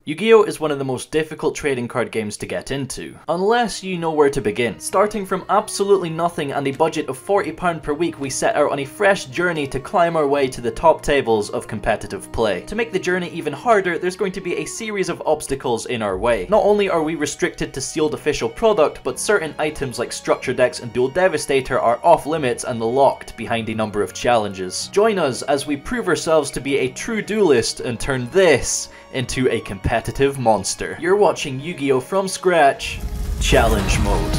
Yu-Gi-Oh! Is one of the most difficult trading card games to get into, unless you know where to begin. Starting from absolutely nothing and a budget of £40 per week, we set out on a fresh journey to climb our way to the top tables of competitive play. To make the journey even harder, there's going to be a series of obstacles in our way. Not only are we restricted to sealed official product, but certain items like Structure Decks and Dual Devastator are off limits and locked behind a number of challenges. Join us as we prove ourselves to be a true duelist and turn this into a competitive monster. You're watching Yu-Gi-Oh! From Scratch Challenge Mode.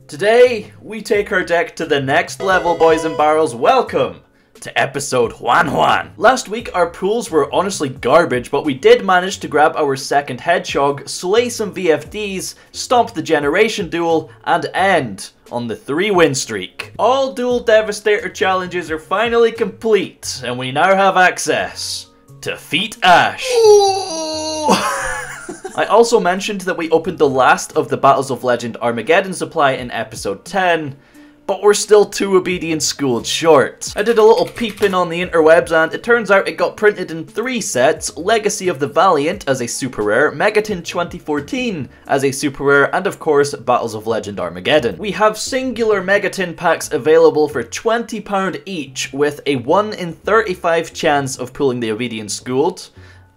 Today, we take our deck to the next level, boys and barrels. Welcome to episode Juan Juan. Last week, our pools were honestly garbage, but we did manage to grab our second Hedgehog, slay some VFDs, stomp the Generation Duel, and end on the 3-win streak. All Dual Devastator challenges are finally complete, and we now have access to Feat Ash. I also mentioned that we opened the last of the Battles of Legend Armageddon supply in episode 10, but we're still 2 Obedient Schooled short. I did a little peeping on the interwebs and it turns out it got printed in 3 sets: Legacy of the Valiant as a super rare, Megaton 2014 as a super rare, and of course Battles of Legend Armageddon. We have singular Megaton packs available for £20 each with a 1 in 35 chance of pulling the Obedient Schooled.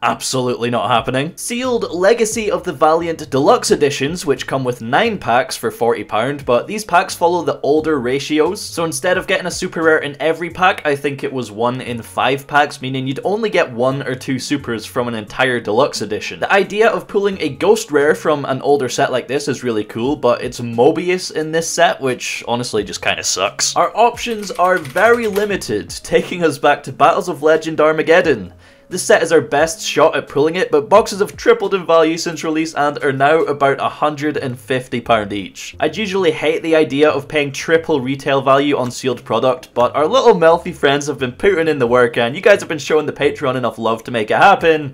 Absolutely not happening. Sealed Legacy of the Valiant Deluxe Editions, which come with 9 packs for £40, but these packs follow the older ratios, so instead of getting a super rare in every pack, I think it was 1 in 5 packs, meaning you'd only get 1 or 2 supers from an entire deluxe edition. The idea of pulling a ghost rare from an older set like this is really cool, but it's Mobius in this set, which honestly just kinda sucks. Our options are very limited, taking us back to Battles of Legend Armageddon. This set is our best shot at pulling it, but boxes have tripled in value since release and are now about £150 each. I'd usually hate the idea of paying triple retail value on sealed product, but our little Melfi friends have been putting in the work and you guys have been showing the Patreon enough love to make it happen,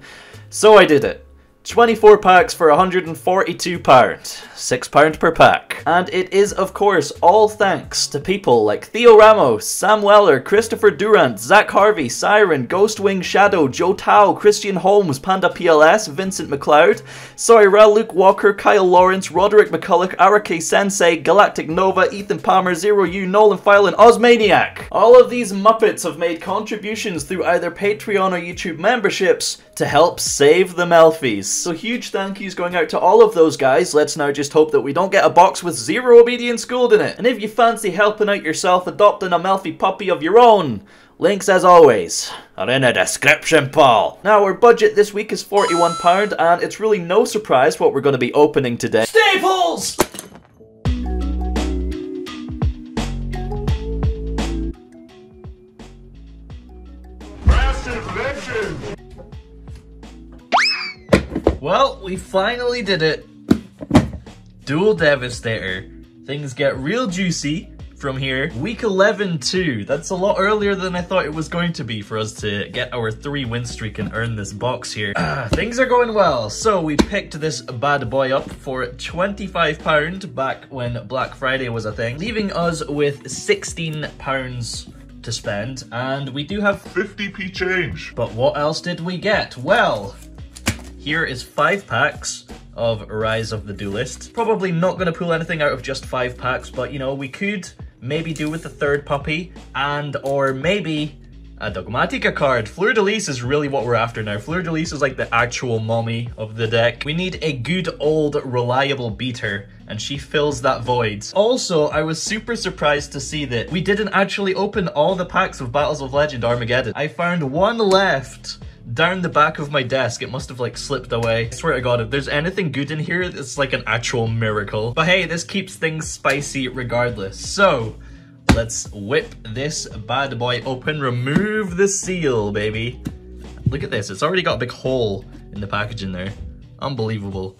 so I did it. 24 packs for £142, £6 per pack. And it is, of course, all thanks to people like Theo Ramos, Sam Weller, Christopher Durant, Zach Harvey, Siren, Ghostwing Shadow, Joe Tao, Christian Holmes, Panda PLS, Vincent McLeod, Soirel, Luke Walker, Kyle Lawrence, Roderick McCulloch, Arake Sensei, Galactic Nova, Ethan Palmer, Zero U, Nolan File, and Ozmaniac. All of these Muppets have made contributions through either Patreon or YouTube memberships to help save the Melfis. So huge thank yous going out to all of those guys. Let's now just hope that we don't get a box with 0 Obedient Schooled in it. And if you fancy helping out yourself adopting a Melfi puppy of your own, links as always are in the description, Paul. Now our budget this week is £41 and it's really no surprise what we're going to be opening today. Staples! Massive Legend! Well, we finally did it. Dual Devastator. Things get real juicy from here. Week 11 too. That's a lot earlier than I thought it was going to be for us to get our 3-win streak and earn this box here. Things are going well. So we picked this bad boy up for £25 back when Black Friday was a thing, leaving us with £16 to spend, and we do have 50p change. But what else did we get? Well, here is 5 packs of Rise of the Duelist. Probably not going to pull anything out of just 5 packs, but you know, we could maybe do with the 3rd puppy, and or maybe a Dogmatika card. Fleur de Lis is really what we're after now. Fleur de Lis is like the actual mommy of the deck. We need a good old reliable beater, and she fills that void. Also, I was super surprised to see that we didn't actually open all the packs of Battles of Legend Armageddon. I found 1 left down the back of my desk. It must have like slipped away. I swear to God, if there's anything good in here, it's like an actual miracle. But hey, this keeps things spicy regardless. So let's whip this bad boy open, remove the seal, baby. Look at this, it's already got a big hole in the packaging there. Unbelievable.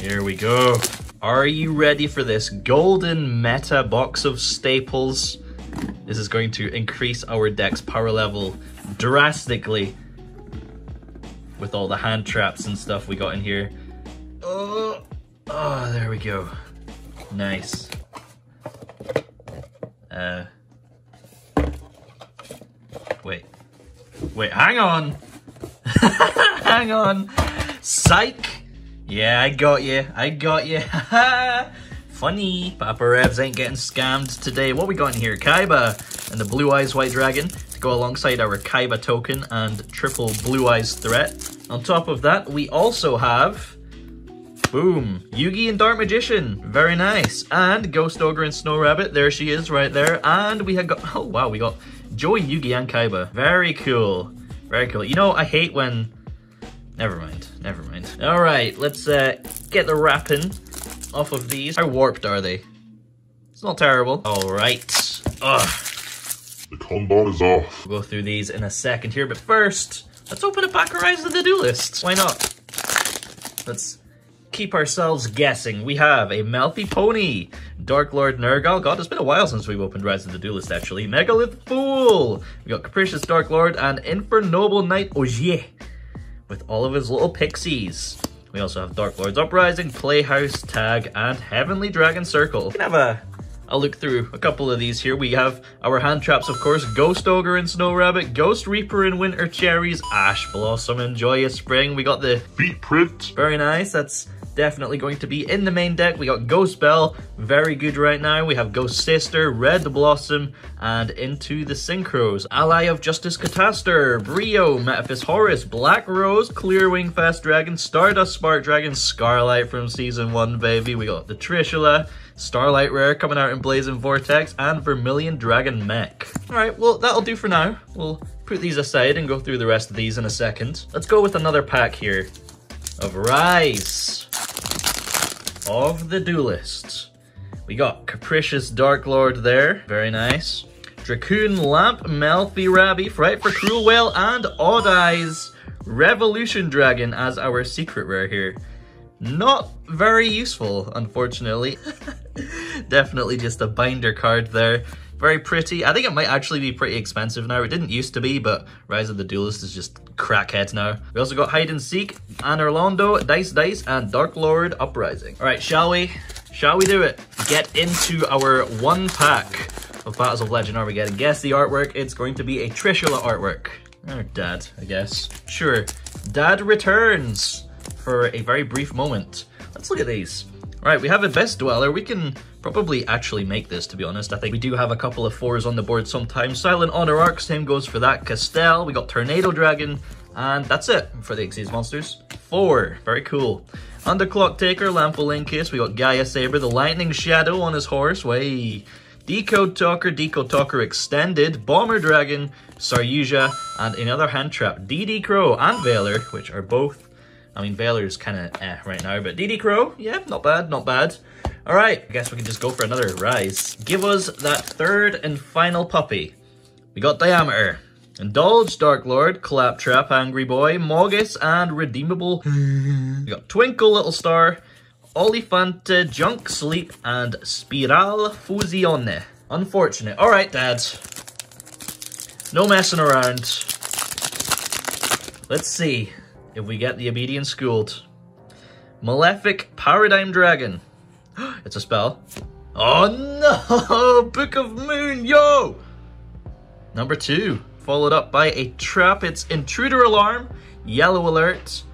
Here we go. Are you ready for this golden meta box of staples? This is going to increase our deck's power level drastically with all the hand traps and stuff we got in here. Oh, there we go. Nice. Wait. Wait, hang on. Hang on. Psych. Yeah, I got you. I got you. Funny. Papa Revs ain't getting scammed today. What we got in here? Kaiba and the Blue Eyes White Dragon to go alongside our Kaiba token and triple Blue Eyes threat. On top of that, we also have... Boom. Yugi and Dark Magician. Very nice. And Ghost Ogre and Snow Rabbit. There she is right there. And we have got... Oh, wow. We got Joey, Yugi, and Kaiba. Very cool. Very cool. You know, I hate when... Never mind. Never mind. Alright, let's get the wrapping off of these. How warped are they? It's not terrible. Alright. Ugh. The combat is off. We'll go through these in a second here, but first, let's open a pack of Rise of the Duelist. Why not? Let's keep ourselves guessing. We have a Melty Pony, Dark Lord Nergal. God, it's been a while since we've opened Rise of the Duelist, actually. Megalith Fool. We got Capricious Dark Lord and Infernoble Knight Ogier with all of his little pixies. We also have Dark Lord's Uprising, Playhouse, Tag, and Heavenly Dragon Circle. We can have a look through a couple of these here. We have our hand traps, of course, Ghost Ogre and Snow Rabbit, Ghost Reaper and Winter Cherries, Ash Blossom and Joyous Spring. We got the Feet print. Very nice. That's definitely going to be in the main deck. We got Ghost Belle, very good right now. We have Ghost Sister, Red Blossom, and Into the Synchros. Ally of Justice Cataster, Brio, Metaphys Horus, Black Rose, Clearwing Fast Dragon, Stardust Spark Dragon, Scarlight from Season 1, baby. We got the Trishula, Starlight Rare coming out in Blazing Vortex, and Vermilion Dragon Mech. Alright, well, that'll do for now. We'll put these aside and go through the rest of these in a second. Let's go with another pack here of Rise of the Duelists. We got Capricious Dark Lord there. Very nice. Dracoon Lamp, Melfi Rabby, Fright for Cruel Whale, and Odd Eyes Revolution Dragon as our secret rare here. Not very useful, unfortunately. Definitely just a binder card there. Very pretty. I think it might actually be pretty expensive now. It didn't used to be, but Rise of the Duelist is just crackhead now. We also got Hide and Seek, Anorlando, Dice Dice, and Dark Lord Uprising. Alright, shall we? Shall we do it? Get into our one pack of Battles of Legend Armageddon. Guess the artwork. It's going to be a Trishula artwork. Or Dad, I guess. Sure. Dad returns for a very brief moment. Let's look at these. Alright, we have Abyss Dweller. We can probably actually make this, to be honest. I think we do have a couple of 4s on the board sometimes. Silent Honor Arc, same goes for that. Castell, we got Tornado Dragon, and that's it for the Xyz monsters. 4, very cool. Underclock Taker, Lampholinkus, we got Gaia Saber, the Lightning Shadow on his horse, way. Decode Talker Extended, Bomber Dragon, Saryuja, and another hand trap, DD Crow and Veiler, which are both, I mean, Veiler's kind of right now, but DD Crow, yeah, not bad, not bad. Alright, I guess we can just go for another Rise. Give us that third and final puppy. We got Diameter, Indulge, Dark Lord, Claptrap, Angry Boy, Mogis, and Redeemable. We got Twinkle, Little Star, Olifante, Junk Sleep, and Spiral Fusione. Unfortunate. Alright, Dad. No messing around. Let's see if we get the Obedient Schooled. Malefic Paradigm Dragon. It's a spell. Oh no! Book of Moon, yo! Number 2. Followed up by a trap. It's Intruder Alarm, Yellow Alert,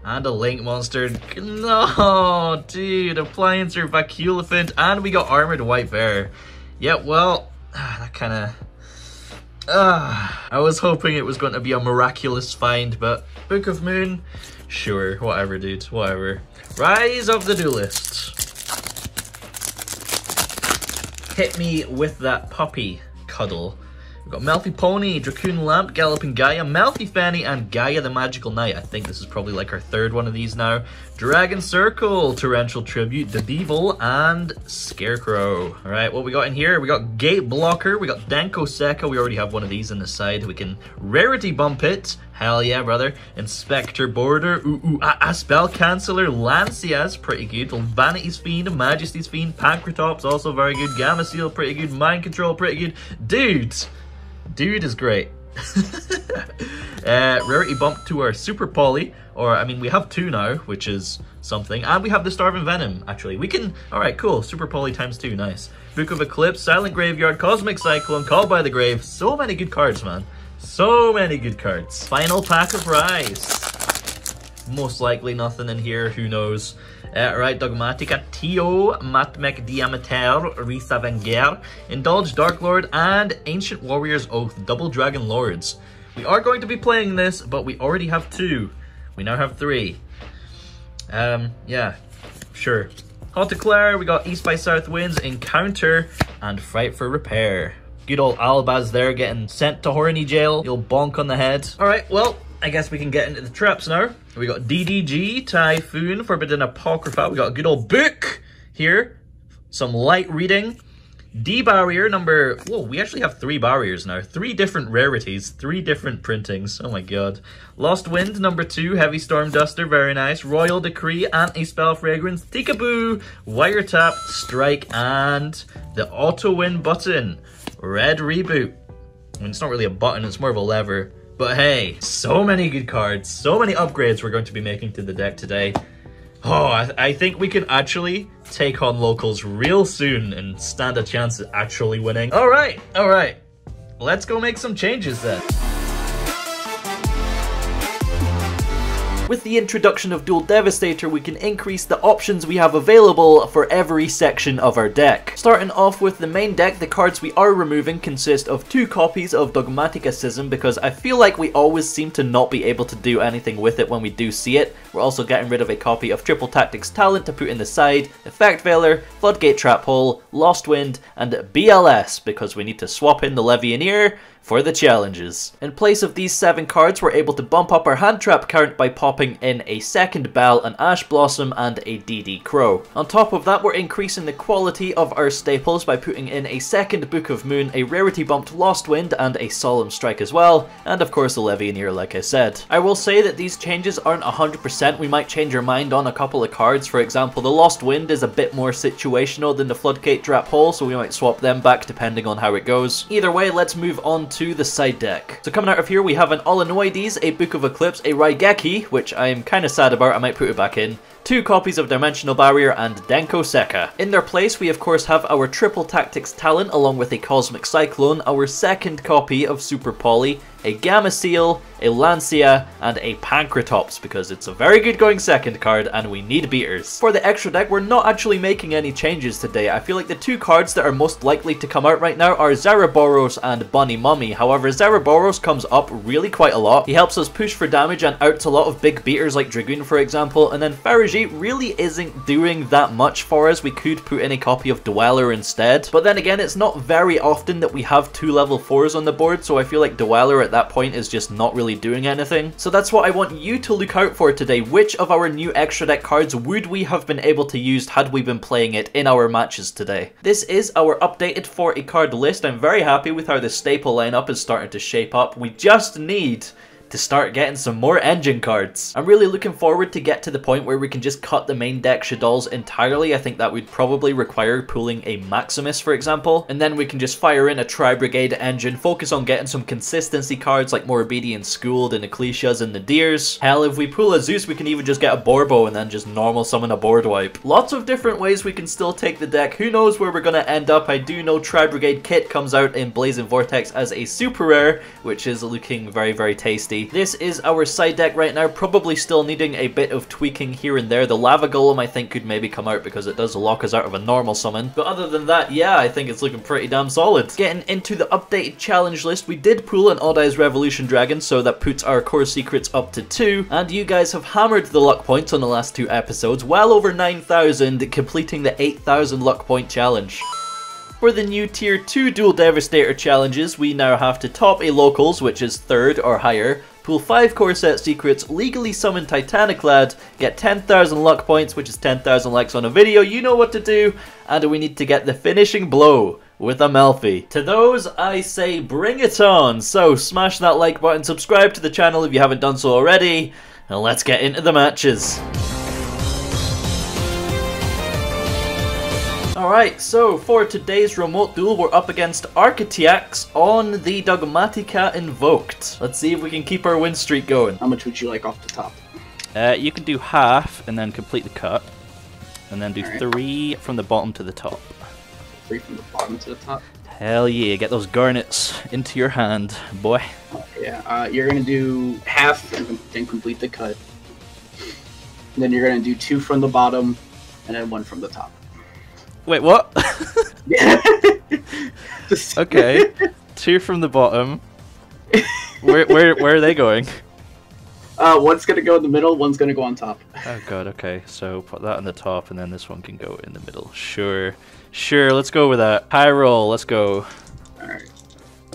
and a Link Monster. No, dude. Appliancer, Vacuolifant, and we got Armored White Bear. Yeah, well, that kind of... I was hoping it was going to be a miraculous find, but Book of Moon, sure, whatever, dude, whatever. Rise of the Duelist. Hit me with that puppy cuddle. We've got Melfi Pony, Dracoon Lamp, Galloping Gaia, Melfi Fanny, and Gaia the Magical Knight. I think this is probably like our third one of these now. Dragon Circle, Torrential Tribute, The Devil, and Scarecrow. Alright, what we got in here? We got Gate Blocker, we got Denko Sekka. We already have one of these on the side. We can Rarity Bump it. Hell yeah, brother. Inspector Border, Spell Canceller, Lancias, pretty good. Vanity's Fiend, Majesty's Fiend, Pancratops, also very good. Gamma Seal, pretty good. Mind Control, pretty good. Dude is great. Rarity bump to our Super Poly, or I mean we have 2 now, which is something, and we have the Starving Venom, actually. We can, alright, cool, Super Poly times 2, nice. Book of Eclipse, Silent Graveyard, Cosmic Cyclone, Called by the Grave, so many good cards, man. So many good cards. Final pack of Rise. Most likely nothing in here, who knows. Right, Dogmatika, Tio, Matmek Diameter, Risa Venger, Indulge Dark Lord, and Ancient Warrior's Oath, Double Dragon Lords. We are going to be playing this, but we already have 2. We now have 3. Yeah, sure. Hauteclair, we got East by South Winds, Encounter, and Fight for Repair. Good old Albaz there getting sent to Horny Jail. You'll bonk on the head. Alright, well, I guess we can get into the traps now. We got DDG, Typhoon, Forbidden Apocrypha. We got a good old book here. Some light reading. D-Barrier number... Whoa, we actually have 3 barriers now. 3 different rarities. 3 different printings. Oh my god. Lost Wind number 2. Heavy Storm Duster. Very nice. Royal Decree. Anti-Spell Fragrance. Tikaboo. Wiretap. Strike. And the Auto-Win button. Red Reboot. I mean, it's not really a button. It's more of a lever. But hey, so many good cards. So many upgrades we're going to be making to the deck today. Oh, I think we can actually take on locals real soon and stand a chance at actually winning. All right. Let's go make some changes then. With the introduction of Dual Devastator, we can increase the options we have available for every section of our deck. Starting off with the main deck, the cards we are removing consist of 2 copies of Dogmatika Schism because I feel like we always seem to not be able to do anything with it when we do see it. We're also getting rid of a copy of Triple Tactics Talent to put in the side, Effect Veiler, Floodgate Trap Hole, Lost Wind, and BLS because we need to swap in the Levianeer for the challenges. In place of these 7 cards, we're able to bump up our hand trap count by popping in a second Bell, an Ash Blossom, and a DD Crow. On top of that, we're increasing the quality of our staples by putting in a second Book of Moon, a rarity bumped Lost Wind, and a Solemn Strike as well, and of course the Levianeer like I said. I will say that these changes aren't 100%, we might change our mind on a couple of cards. For example, the Lost Wind is a bit more situational than the Floodgate Trap Hole, so we might swap them back depending on how it goes. Either way, let's move on to the side deck. So coming out of here, we have an Olenoides, a Book of Eclipse, a Raigeki, which I'm kind of sad about, I might put it back in, 2 copies of Dimensional Barrier, and Denko Sekka. In their place, we of course have our Triple Tactics Talent along with a Cosmic Cyclone, our second copy of Super Poly, a Gamma Seal, a Lancia, and a Pancratops because it's a very good going second card and we need beaters. For the extra deck, we're not actually making any changes today. I feel like the 2 cards that are most likely to come out right now are Zeraboros and Bunny Mummy. However, Zeraboros comes up really quite a lot. He helps us push for damage and outs a lot of big beaters like Dragoon for example, and then Faragi really isn't doing that much for us. We could put in a copy of Dweller instead, but then again, it's not very often that we have 2 level 4s on the board, so I feel like Dweller at that point is just not really doing anything. So that's what I want you to look out for today. Which of our new extra deck cards would we have been able to use had we been playing it in our matches today? This is our updated 40 card list. I'm very happy with how the staple lineup is starting to shape up. We just need to start getting some more engine cards. I'm really looking forward to get to the point where we can just cut the main deck Shaddolls entirely. I think that would probably require pulling a Maximus, for example, and then we can just fire in a Tri-Brigade engine, focus on getting some consistency cards like Morbidi Schooled and Ecclesias and Nadirs. Hell, if we pull a Zeus, we can even just get a Borbo and then just normal summon a board wipe. Lots of different ways we can still take the deck. Who knows where we're gonna end up? I do know Tri-Brigade Kit comes out in Blazing Vortex as a super rare, which is looking very, very tasty. This is our side deck right now, probably still needing a bit of tweaking here and there. The Lava Golem I think could maybe come out because it does lock us out of a normal summon. But other than that, yeah, I think it's looking pretty damn solid. Getting into the updated challenge list, we did pull an Odd Eyes Revolution Dragon, so that puts our core secrets up to 2. And you guys have hammered the luck points on the last 2 episodes, well over 9,000, completing the 8,000 luck point challenge. For the new Tier 2 Dual Devastator challenges, we now have to top a Locals, which is 3rd or higher, pull 5 core set secrets, legally summon Titaniclad, get 10,000 luck points, which is 10,000 likes on a video, you know what to do, and we need to get the finishing blow with Amalfi. To those, I say bring it on. So smash that like button, subscribe to the channel if you haven't done so already, and let's get into the matches. Alright, so for today's remote duel, we're up against Architects on the Dogmatika Invoked. Let's see if we can keep our win streak going. How much would you like off the top? You can do half and then complete the cut. And then do 3 from the bottom to the top. 3 from the bottom to the top? Hell yeah, get those garnets into your hand, boy. Yeah, you're gonna do half and then complete the cut. And then you're gonna do 2 from the bottom, and then 1 from the top. Wait, what? Yeah. Okay, 2 from the bottom. Where are they going? One's gonna go in the middle, one's gonna go on top. Oh god, okay, so put that on the top, and then this one can go in the middle. Sure, let's go with that. High roll, let's go. Alright,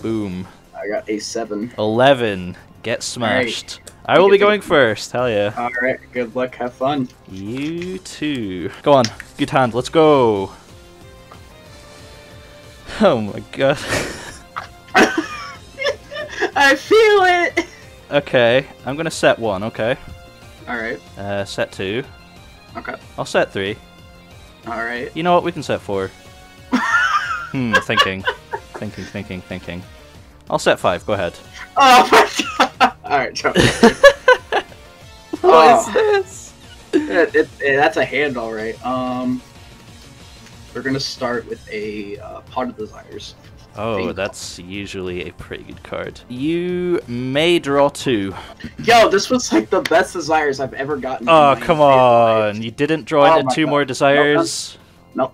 Boom. I got a 7. 11. Get smashed. Right. I will be going first, hell yeah. Alright, good luck, have fun. You too. Go on, good hand, let's go. Oh my god. I feel it! Okay, I'm gonna set 1, okay. Alright, Set 2. okay. I'll set 3. Alright. You know what, we can set 4. Thinking. I'll set 5, go ahead. Oh my god! Alright, Joe. What is this? That's a hand, alright. We're gonna start with a Pot of Desires. Oh, that's usually a pretty good card. You may draw 2. Yo, this was like the best desires I've ever gotten. Oh, come on. You didn't draw into 2 more desires?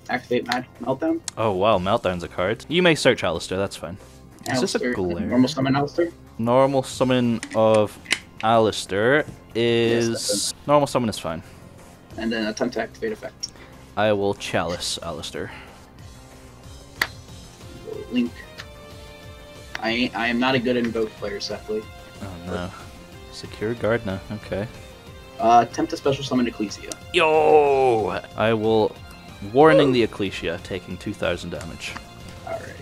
Activate Meltdown. Oh, wow. Meltdown's a card. You may search Alistair, that's fine. Is this a Alistair. glare? Normal summon Alistair? Normal summon of Alistair is... Yes, normal summon is fine. And then attempt to activate effect. I will chalice Alistair. Link. I am not a good invoke player, sadly. Oh no. Secure Gardner, okay. Attempt to special summon Ecclesia. Yo! I will... Warning the Ecclesia, taking 2,000 damage. Alright.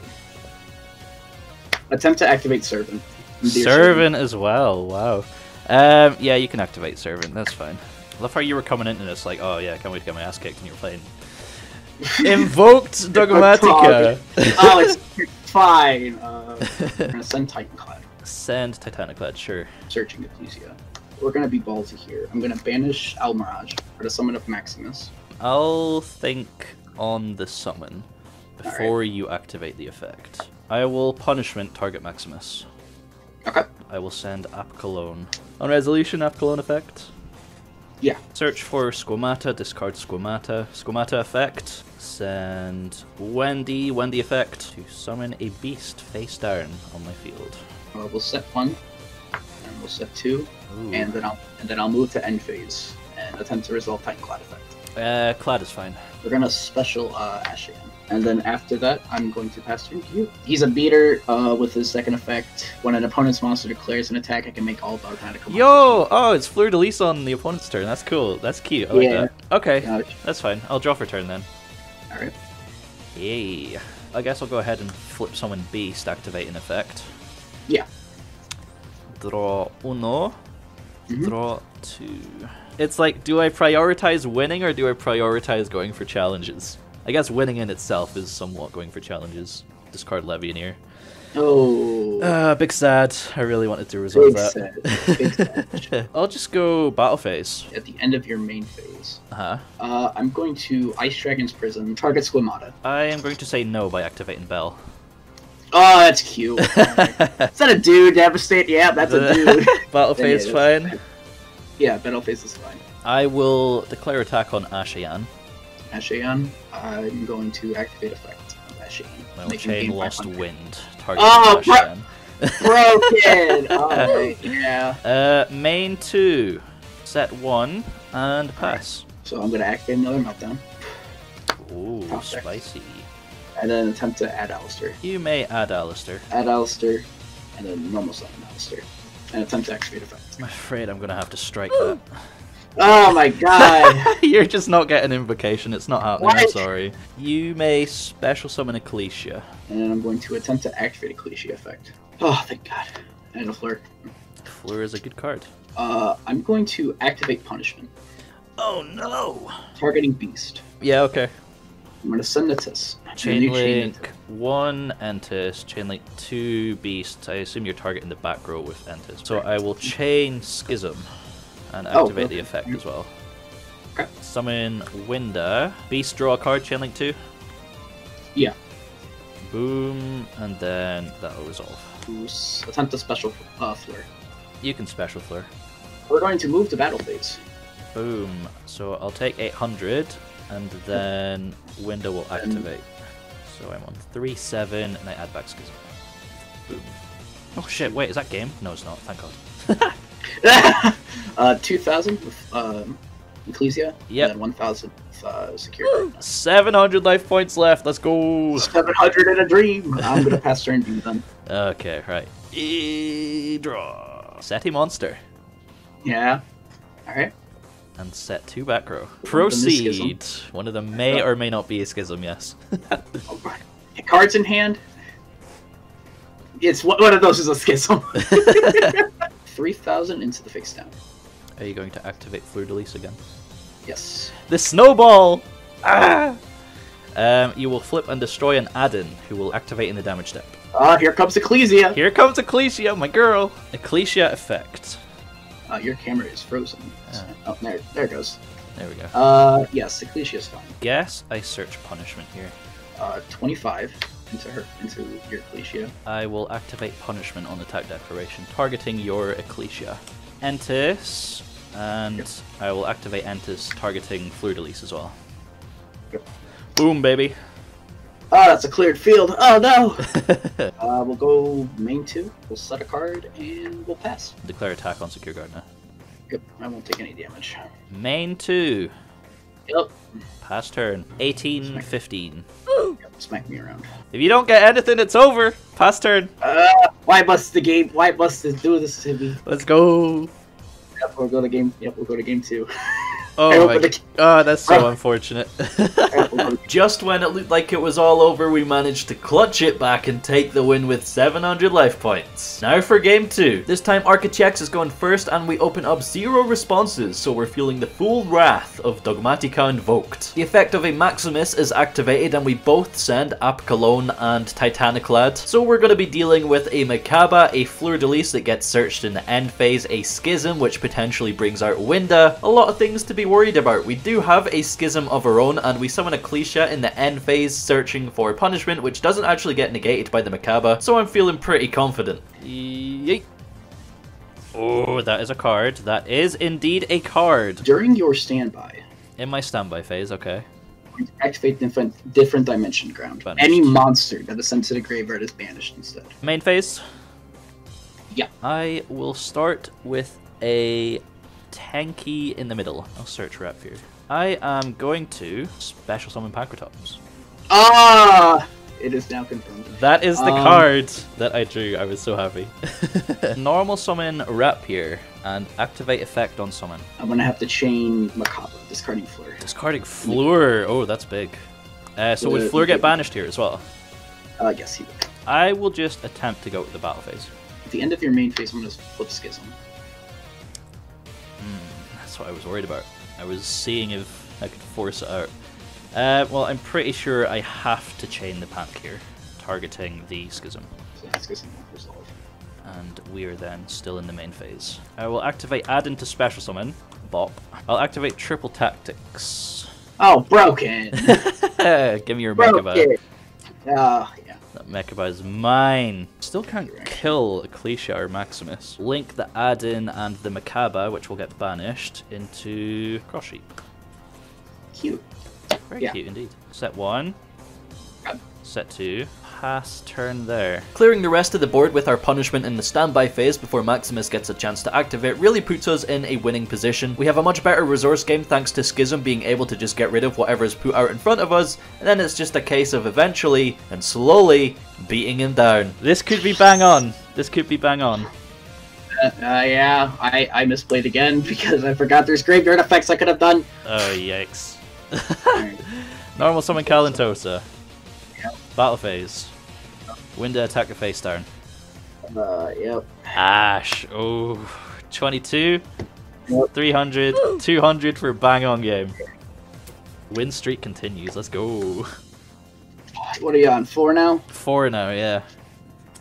Attempt to activate Servant. Dear Servant as well, wow. Yeah, you can activate Servant, that's fine. I love how you were coming into this like, oh yeah, I can't wait to get my ass kicked, and you were playing Invoked Dogmatica! Oh, it's fine. We're gonna send Titanclad. Send Titaniclad, sure. Searching Ecclesia. We're gonna be ballsy here. I'm gonna banish Almirage for the summon of Maximus. I'll think on the summon before you activate the effect. I will punishment target Maximus. Okay. I will send Apcalone. On resolution, Apcalone effect. Yeah. Search for Squamata, discard Squamata. Squamata effect. Send Wendy effect to summon a beast face down on my field. We'll set 1, and we'll set 2, Ooh. and then I'll move to end phase and attempt to resolve Titanclad effect. Clad is fine. We're gonna special Ashian. And then after that, I'm going to pass turn to you. He's a beater with his second effect. When an opponent's monster declares an attack, I can make all Dogmatica. Yo! Oh, it's Fleur de Lis on the opponent's turn. That's cool. That's cute. I like that. Okay, that's fine. I'll draw for turn then. Alright. Yay. I guess I'll go ahead and flip summon Beast, activate an effect. Yeah. Draw uno. Draw 2. It's like, do I prioritize winning or do I prioritize going for challenges? I guess winning in itself is somewhat going for challenges. Discard Levianeer. Oh. Big sad. I really wanted to resolve that. Big sad. I'll just go battle phase. At the end of your main phase. Uh-huh. I'm going to Ice Dragon's Prison, target Squamata. I am going to say no by activating Bell. Oh, that's cute. Is that a dude? Devastate? Yeah, that's a dude. Battle phase fine. Yeah, battle phase is fine. I will declare attack on Ashian. Ashian, I'm going to activate effect of Ashian. Well, chain lost wind. Target Oh, Ashian. Broken! Alright, yeah. Main 2. Set 1 and pass. So I'm going to activate another Meltdown. Ooh, Top deck. spicy. And then attempt to add Alistair. You may add Alistair. Add Alistair, and then normal summon Alistair. And attempt to activate effect. I'm afraid I'm going to have to strike that. Oh my god! You're just not getting invocation, it's not happening, I'm What? sorry. You may special summon Ecclesia. And then I'm going to attempt to activate Ecclesia effect. Oh, thank god. And a Fleur. Fleur is a good card. I'm going to activate Punishment. Oh no! Targeting Beast. Yeah, okay. I'm going to send Natis. Chainlink 1 Entis, Chainlink 2 Beast. I assume you're targeting the back row with Entis. So I will chain Schism and activate the effect as well. Okay. Summon Winda. Beast, draw a card, Chainlink 2. Yeah. Boom, and then that'll resolve. Attempt a special flare. You can special flare. We're going to move to battle phase. Boom. So I'll take 800, and then window will activate. So I'm on 3-7, and I add back Schism. Boom. Oh shit, wait, is that game? No, it's not, thank God. 2,000 with Ecclesia. Yep. And then 1,000 with Security. 700 life points left, let's go! 700 in a dream! I'm gonna pass turn B then. Okay, right. Draw. Set a monster. Yeah. Alright. And set 2 back row. One Proceed. One of them may or may not be a Schism, yes. Cards in hand. It's one of those is a Schism. 3,000 into the face down. Are you going to activate Fleur de Lis again? Yes. The snowball! Ah! You will flip and destroy an Adin, who will activate in the damage step. Here comes Ecclesia. Here comes Ecclesia, my girl! Ecclesia effect. Your camera is frozen. Oh, there it goes. There we go. Yes, Ecclesia is fine. Guess I search punishment here. 25 into your Ecclesia. I will activate punishment on attack declaration, targeting your Ecclesia. Entis, and Yep. I will activate Entis, targeting Fleur de Lis as well. Yep. Boom, baby. Oh, that's a cleared field. Oh no! We'll go main 2. We'll set a card and we'll pass. Declare attack on Secure Guard now. Yep, I won't take any damage. Main 2. Yep. Pass turn. 18, 15. Yep, smack me around. If you don't get anything, it's over. Pass turn. Why must it do this to me? Let's go. Yep, we'll go to game 2. Oh my god, that's so unfortunate. Just when it looked like it was all over, we managed to clutch it back and take the win with 700 life points. Now for game 2. This time Archichex is going first and we open up 0 responses, so we're feeling the full wrath of Dogmatica invoked. The effect of a Maximus is activated and we both send Apkalone and Titaniclad. So we're going to be dealing with a Makaba, a Fleur de Lis that gets searched in the end phase, a Schism which potentially brings out Winda. A lot of things to be worried about. We do have a Schism of our own and we summon Ecclesia in the end phase searching for punishment, which doesn't actually get negated by the Makaba, so I'm feeling pretty confident. Yeet. Oh, that is a card. That is indeed a card. During your standby, In my standby phase, okay. activate different dimension ground. Banished. Any monster that is sent to the graveyard is banished instead. Main phase? Yeah. I will start with a tanky in the middle. I'll search Rapfear. I am going to special summon Pancratops. It is now confirmed. That is the card that I drew. I was so happy. Normal summon Rapier and activate effect on summon. I'm gonna have to chain Makaba, discarding Fleur. Discarding Fleur. Oh, that's big. So would Fleur get banished here as well? Yes, he would. I will just attempt to go with the battle phase. At the end of your main phase, I'm gonna flip Schism. That's what I was worried about. I was seeing if I could force it out. Well, I'm pretty sure I have to chain the Pank here, targeting the Schism. So that Schism won't resolve. And we are then still in the main phase. I will activate Add into Special Summon. Bop. I'll activate Triple Tactics. Oh, broken! Give me your Mechaba. Broken! Yeah. That Mechaba is mine. Still can't kill Ecclesia or Maximus. Link the Add-in and the Mechaba, which will get banished, into Cross Sheep. Cute. Very cute indeed. Set 1. Set 2. Pass turn there. Clearing the rest of the board with our punishment in the standby phase before Maximus gets a chance to activate really puts us in a winning position. We have a much better resource game thanks to Schism being able to just get rid of whatever is put out in front of us, and then it's just a case of eventually and slowly beating him down. This could be bang on. This could be bang on. Yeah, I misplayed again because I forgot there's graveyard effects I could have done. Oh, yikes. Normal summon Kalantosa. Yep. Battle phase. Winda attack the face down. Yep. Ash. Oh, 22. Yep. 300. 200 for a bang on game. Win streak continues. Let's go. What are you on, 4 now? 4 now, yeah.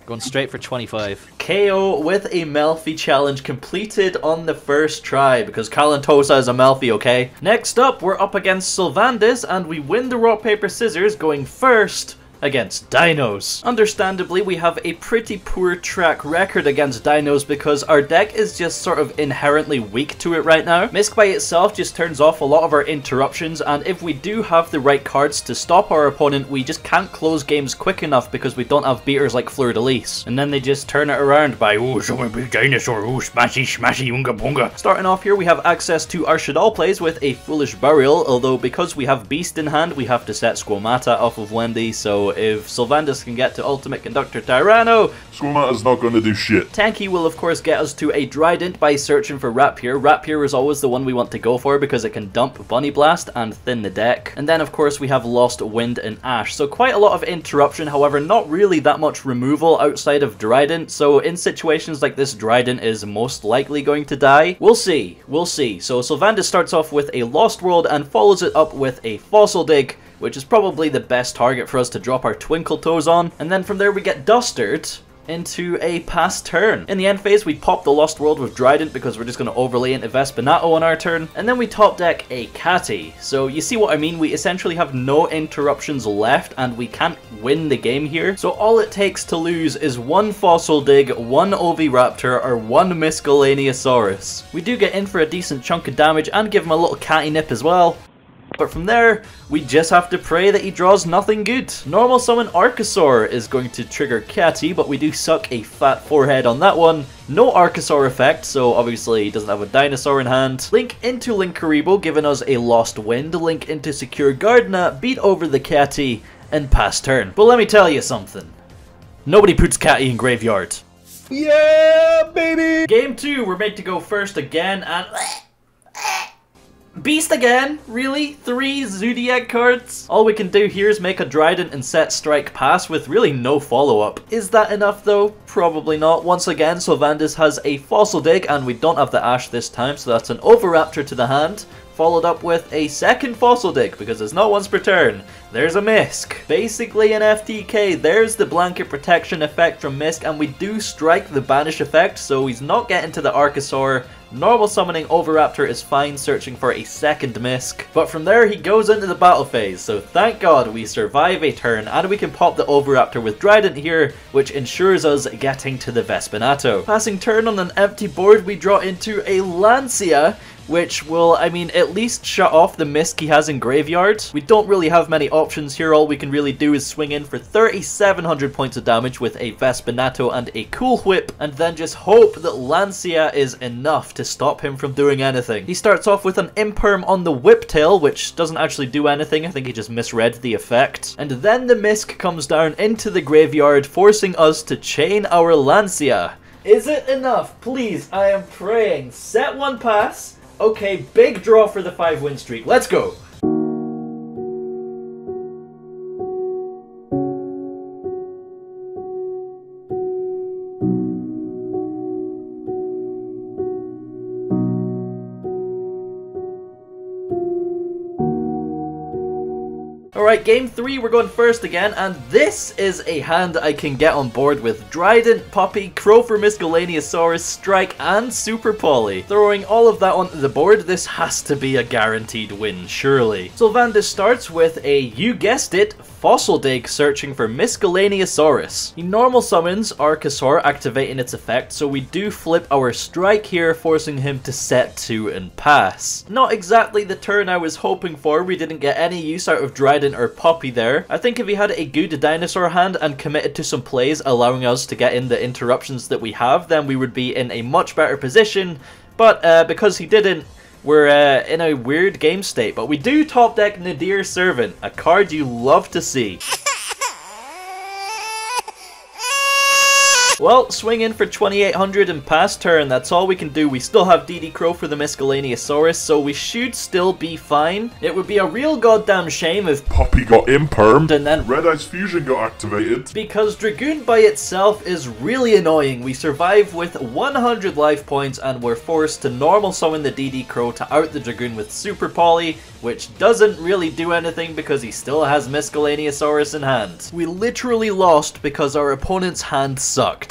Going straight for 25. KO with a Melfi challenge completed on the first try, because Kalantosa is a Melfi, okay? Next up, we're up against Sylvandes, and we win the rock, paper, scissors, going first against dinos. Understandably, we have a pretty poor track record against dinos because our deck is just sort of inherently weak to it right now. Misk by itself just turns off a lot of our interruptions, and if we do have the right cards to stop our opponent, we just can't close games quick enough because we don't have beaters like Fleur-de-Lis. And then they just turn it around by, oh, so a big dinosaur, oh, smashy, smashy, unga bunga. Starting off here, we have access to our Shaddoll plays with a Foolish Burial, although because we have Beast in hand, we have to set Squamata off of Wendy, so if Sylvanus can get to Ultimate Conductor Tyranno, Squamata's not gonna do shit. Tanky will of course get us to a Trident by searching for Rapier. Rapier is always the one we want to go for because it can dump Bunny Blast and thin the deck. And then of course we have Lost Wind and Ash, so quite a lot of interruption, however not really that much removal outside of Trident, so in situations like this Trident is most likely going to die. We'll see, we'll see. So Sylvanus starts off with a Lost World and follows it up with a Fossil Dig, which is probably the best target for us to drop our Twinkle Toes on, and then from there we get Dustered into a pass turn. In the end phase, we pop the Lost World with Trident because we're just going to overlay into Vespinato on our turn, and then we top deck a Catty. So you see what I mean? We essentially have no interruptions left, and we can't win the game here. So all it takes to lose is one Fossil Dig, one Oviraptor, or one Miscellaneousaurus. We do get in for a decent chunk of damage and give him a little Catty Nip as well. But from there, we just have to pray that he draws nothing good. Normal summon Archosaur is going to trigger Catty, but we do suck a fat forehead on that one. No Archosaur effect, so obviously he doesn't have a dinosaur in hand. Link into Linkuriboh, giving us a Lost Wind. Link into Secure Gardener, beat over the Catty, and pass turn. But let me tell you something. Nobody puts Catty in graveyard. Yeah, baby! Game 2, we're made to go first again, and... Beast again? Really? 3 Zodiac cards? All we can do here is make a Trident and set Strike Pass with really no follow-up. Is that enough though? Probably not. Once again, Sylvanus has a Fossil Dig, and we don't have the Ash this time, so that's an Oviraptor to the hand, followed up with a second Fossil Dig, because there's not once per turn. There's a Misk. Basically an FTK. There's the Blanket Protection effect from Misk, and we do strike the Banish effect, so he's not getting to the Archosaur. Normal summoning Oviraptor is fine, searching for a second Misk. But from there, he goes into the battle phase, so thank God we survive a turn, and we can pop the Oviraptor with Trident here, which ensures us getting to the Vespinato. Passing turn on an empty board, we draw into a Lancia, which will, I mean, at least shut off the Misk he has in graveyard. We don't really have many options here. All we can really do is swing in for 3,700 points of damage with a Vespinato and a Cool Whip, and then just hope that Lancia is enough to stop him from doing anything. He starts off with an Imperm on the Whiptail, which doesn't actually do anything. I think he just misread the effect. And then the Misk comes down into the graveyard, forcing us to chain our Lancia. Is it enough? Please, I am praying. Set one pass. Okay, big draw for the 5-win streak. Let's go! Alright, game 3, we're going first again, and this is a hand I can get on board with Trident, Puppy, Crow for Miscellaneousaurus, Strike, and Super Poly. Throwing all of that onto the board, this has to be a guaranteed win, surely. Sylvanus starts with a, you guessed it, Fossil Dig, searching for Miscellaneousaurus. He normal summons Archosaur, activating its effect, so we do flip our Strike here, forcing him to set 2 and pass. Not exactly the turn I was hoping for. We didn't get any use out of Trident or Puppy there. I think if he had a good dinosaur hand and committed to some plays allowing us to get in the interruptions that we have, then we would be in a much better position, but because he didn't, we're in a weird game state. But we do top deck Nadir Servant, a card you love to see. Well, swing in for 2,800 and pass turn. That's all we can do. We still have DD Crow for the Miscellaneousaurus, so we should still be fine. It would be a real goddamn shame if Puppy got impermed and then Red Eyes Fusion got activated. Because Dragoon by itself is really annoying. We survive with 100 life points and we're forced to normal summon the DD Crow to out the Dragoon with Super Poly, which doesn't really do anything because he still has Miscellaneousaurus in hand. We literally lost because our opponent's hand sucked.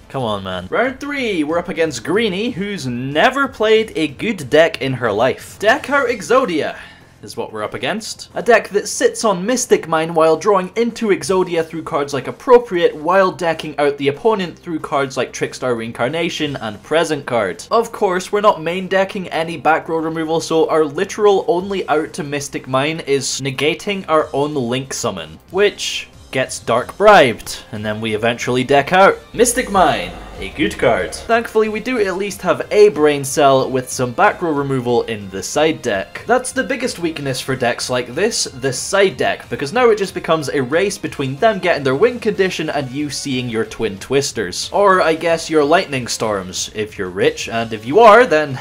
Come on, man. Round 3, we're up against Greenie, who's never played a good deck in her life. Deck out Exodia. is what we're up against. A deck that sits on Mystic Mine while drawing into Exodia through cards like Appropriate, while decking out the opponent through cards like Trickstar Reincarnation and Present Card. Of course, we're not main decking any back row removal, so our literal only out to Mystic Mine is negating our own Link summon, which gets Dark Bribed, and then we eventually deck out Mystic Mine, a good card. Thankfully, we do at least have a Brain Cell with some back row removal in the side deck. That's the biggest weakness for decks like this, the side deck, because now it just becomes a race between them getting their win condition and you seeing your Twin Twisters. Or I guess your Lightning Storms, if you're rich, and if you are, then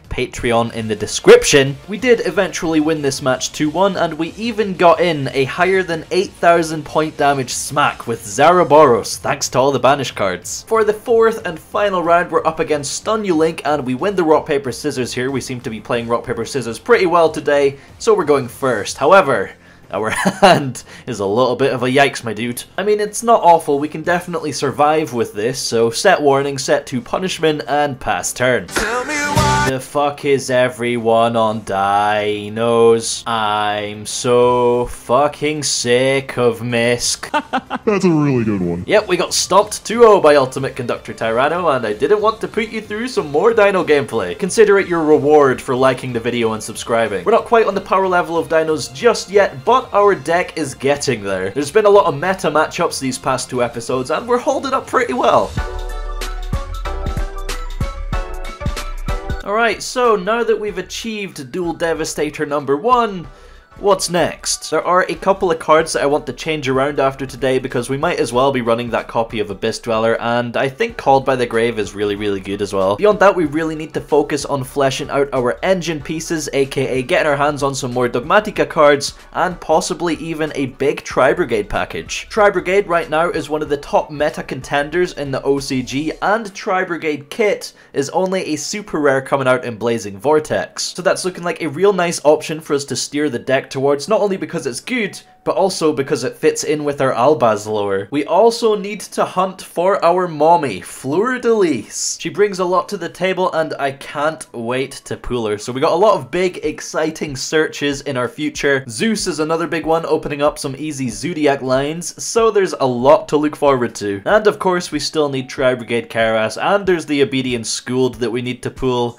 Patreon in the description. We did eventually win this match 2-1, and we even got in a higher than 8,000 point damage smack with Zaraboros, thanks to all the banish cards. For the fourth and final round, we're up against Stun You Link, and we win the rock, paper, scissors here. We seem to be playing rock, paper, scissors pretty well today, so we're going first. However, our hand is a little bit of a yikes, my dude. I mean, it's not awful, we can definitely survive with this, so set warning, set to punishment, and pass turn. Tell me why the fuck is everyone on Dinos? I'm so fucking sick of Misk. That's a really good one. Yep, we got stomped 2-0 by Ultimate Conductor Tyranno, and I didn't want to put you through some more Dino gameplay. Consider it your reward for liking the video and subscribing. We're not quite on the power level of Dinos just yet, but our deck is getting there. There's been a lot of meta matchups these past 2 episodes, and we're holding up pretty well. Alright, so now that we've achieved Dual Devastator number 1, what's next? There are a couple of cards that I want to change around after today because we might as well be running that copy of Abyss Dweller, and I think Called by the Grave is really good as well. Beyond that, we really need to focus on fleshing out our engine pieces, aka getting our hands on some more Dogmatika cards, and possibly even a big Tri-Brigade package. Tri-Brigade right now is one of the top meta contenders in the OCG, and Tri-Brigade Kit is only a super rare coming out in Blazing Vortex. So that's looking like a real nice option for us to steer the deck towards, not only because it's good, but also because it fits in with our Albaz lore. We also need to hunt for our mommy, Fleur de Lis. She brings a lot to the table, and I can't wait to pull her. So we got a lot of big, exciting searches in our future. Zeus is another big one, opening up some easy Zodiac lines, so there's a lot to look forward to. And of course, we still need Tri-Brigade Karas, and there's the Obedient Schooled that we need to pull.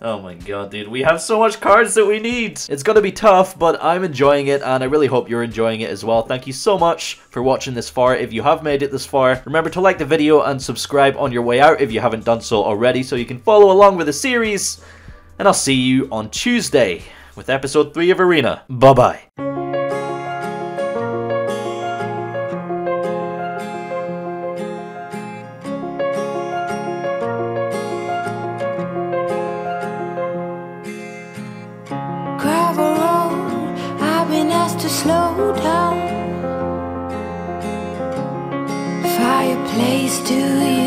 Oh my god, dude, we have so much cards that we need! It's gonna be tough, but I'm enjoying it, and I really hope you're enjoying it as well. Thank you so much for watching this far. If you have made it this far, remember to like the video and subscribe on your way out if you haven't done so already, so you can follow along with the series. And I'll see you on Tuesday with episode 3 of Arena. Bye-bye. To slow down, fireplace, do you